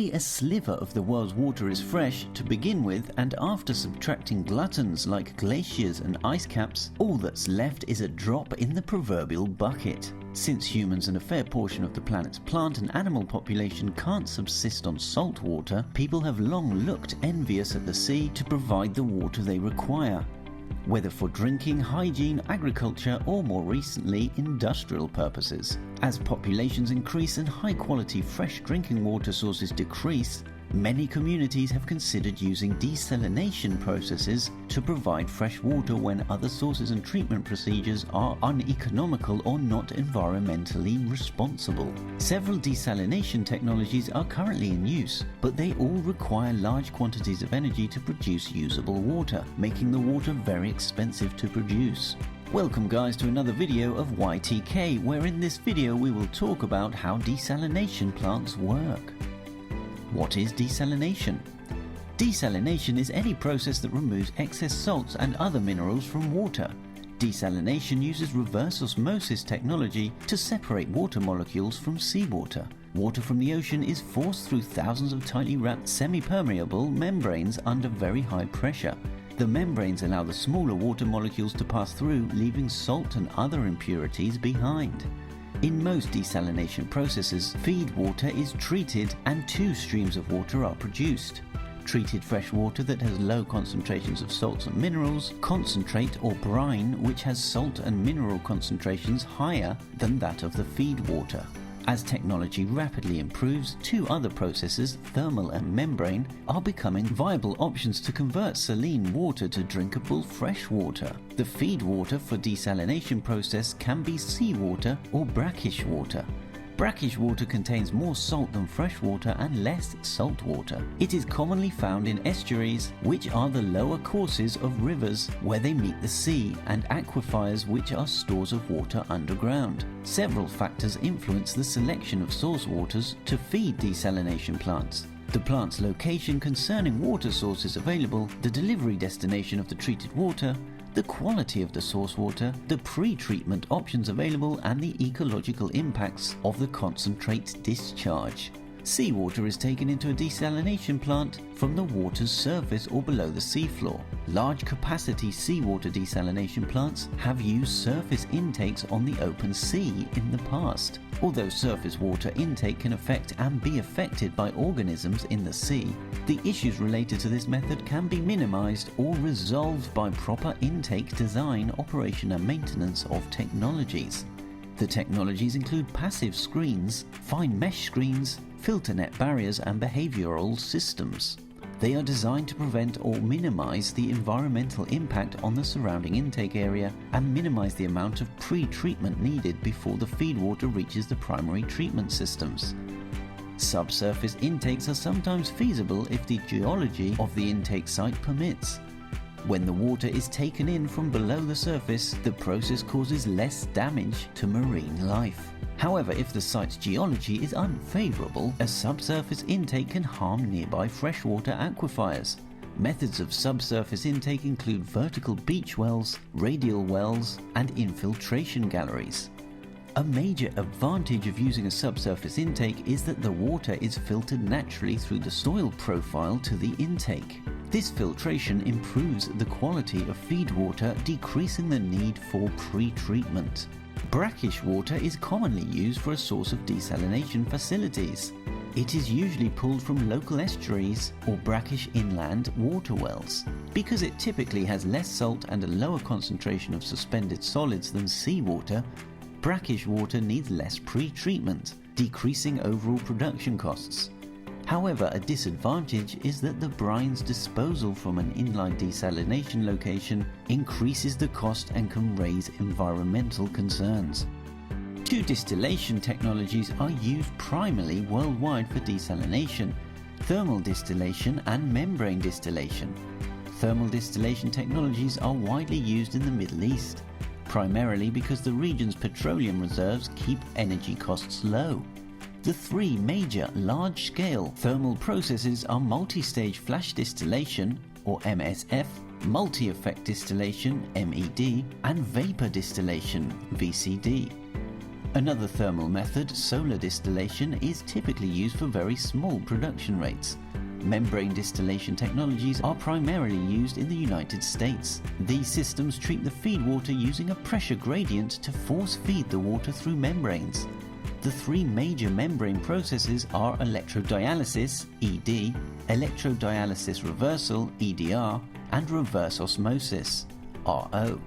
Only a sliver of the world's water is fresh to begin with, and after subtracting gluttons like glaciers and ice caps, all that's left is a drop in the proverbial bucket. Since humans and a fair portion of the planet's plant and animal population can't subsist on salt water, people have long looked envious at the sea to provide the water they require, whether for drinking, hygiene, agriculture, or more recently, industrial purposes. As populations increase and high-quality fresh drinking water sources decrease, many communities have considered using desalination processes to provide fresh water when other sources and treatment procedures are uneconomical or not environmentally responsible. Several desalination technologies are currently in use, but they all require large quantities of energy to produce usable water, making the water very expensive to produce. Welcome guys to another video of YTK, where in this video we will talk about how desalination plants work. What is desalination? Desalination is any process that removes excess salts and other minerals from water. Desalination uses reverse osmosis technology to separate water molecules from seawater. Water from the ocean is forced through thousands of tightly wrapped semi-permeable membranes under very high pressure. The membranes allow the smaller water molecules to pass through, leaving salt and other impurities behind. In most desalination processes, feed water is treated and two streams of water are produced. Treated fresh water that has low concentrations of salts and minerals, concentrate or brine which has salt and mineral concentrations higher than that of the feed water. As technology rapidly improves, two other processes, thermal and membrane, are becoming viable options to convert saline water to drinkable fresh water. The feed water for desalination process can be seawater or brackish water. Brackish water contains more salt than fresh water and less salt water. It is commonly found in estuaries, which are the lower courses of rivers where they meet the sea, and aquifers, which are stores of water underground. Several factors influence the selection of source waters to feed desalination plants. The plant's location concerning water sources available, the delivery destination of the treated water, the quality of the source water, the pre-treatment options available, and the ecological impacts of the concentrate discharge. Seawater is taken into a desalination plant from the water's surface or below the seafloor. Large capacity seawater desalination plants have used surface intakes on the open sea in the past. Although surface water intake can affect and be affected by organisms in the sea, the issues related to this method can be minimized or resolved by proper intake design, operation and maintenance of technologies. The technologies include passive screens, fine mesh screens, filter net barriers and behavioral systems. They are designed to prevent or minimize the environmental impact on the surrounding intake area and minimize the amount of pre-treatment needed before the feed water reaches the primary treatment systems. Subsurface intakes are sometimes feasible if the geology of the intake site permits. When the water is taken in from below the surface, the process causes less damage to marine life. However, if the site's geology is unfavorable, a subsurface intake can harm nearby freshwater aquifers. Methods of subsurface intake include vertical beach wells, radial wells, and infiltration galleries. A major advantage of using a subsurface intake is that the water is filtered naturally through the soil profile to the intake. This filtration improves the quality of feed water, decreasing the need for pre-treatment. Brackish water is commonly used for a source of desalination facilities. It is usually pulled from local estuaries or brackish inland water wells. Because it typically has less salt and a lower concentration of suspended solids than seawater, brackish water needs less pre-treatment, decreasing overall production costs. However, a disadvantage is that the brine's disposal from an inline desalination location increases the cost and can raise environmental concerns. Two distillation technologies are used primarily worldwide for desalination: thermal distillation and membrane distillation. Thermal distillation technologies are widely used in the Middle East, primarily because the region's petroleum reserves keep energy costs low. The three major large-scale thermal processes are multi-stage flash distillation, or MSF, multi-effect distillation, MED, and vapor distillation, VCD. Another thermal method, solar distillation, is typically used for very small production rates. Membrane distillation technologies are primarily used in the United States. These systems treat the feed water using a pressure gradient to force feed the water through membranes. The three major membrane processes are electrodialysis, ED, electrodialysis reversal, EDR, and reverse osmosis, RO.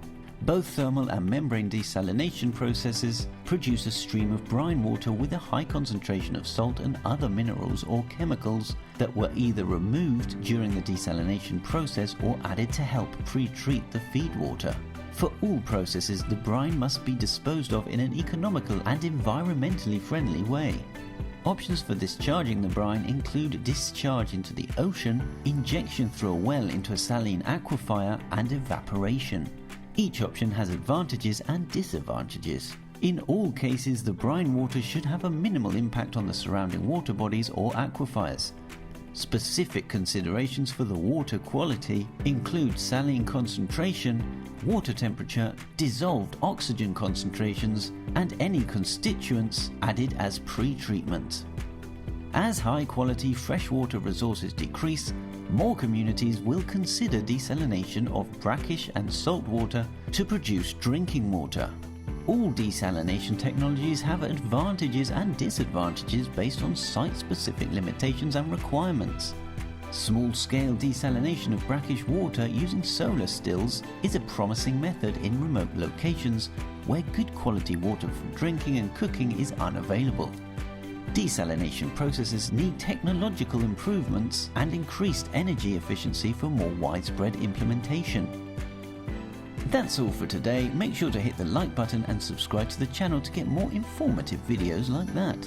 Both thermal and membrane desalination processes produce a stream of brine water with a high concentration of salt and other minerals or chemicals that were either removed during the desalination process or added to help pre-treat the feed water. For all processes, the brine must be disposed of in an economical and environmentally friendly way. Options for discharging the brine include discharge into the ocean, injection through a well into a saline aquifer, and evaporation. Each option has advantages and disadvantages. In all cases, the brine water should have a minimal impact on the surrounding water bodies or aquifers. Specific considerations for the water quality include saline concentration, water temperature, dissolved oxygen concentrations, and any constituents added as pre-treatment. As high-quality freshwater resources decrease, more communities will consider desalination of brackish and salt water to produce drinking water. All desalination technologies have advantages and disadvantages based on site-specific limitations and requirements. Small-scale desalination of brackish water using solar stills is a promising method in remote locations where good quality water for drinking and cooking is unavailable. Desalination processes need technological improvements and increased energy efficiency for more widespread implementation. That's all for today. Make sure to hit the like button and subscribe to the channel to get more informative videos like that.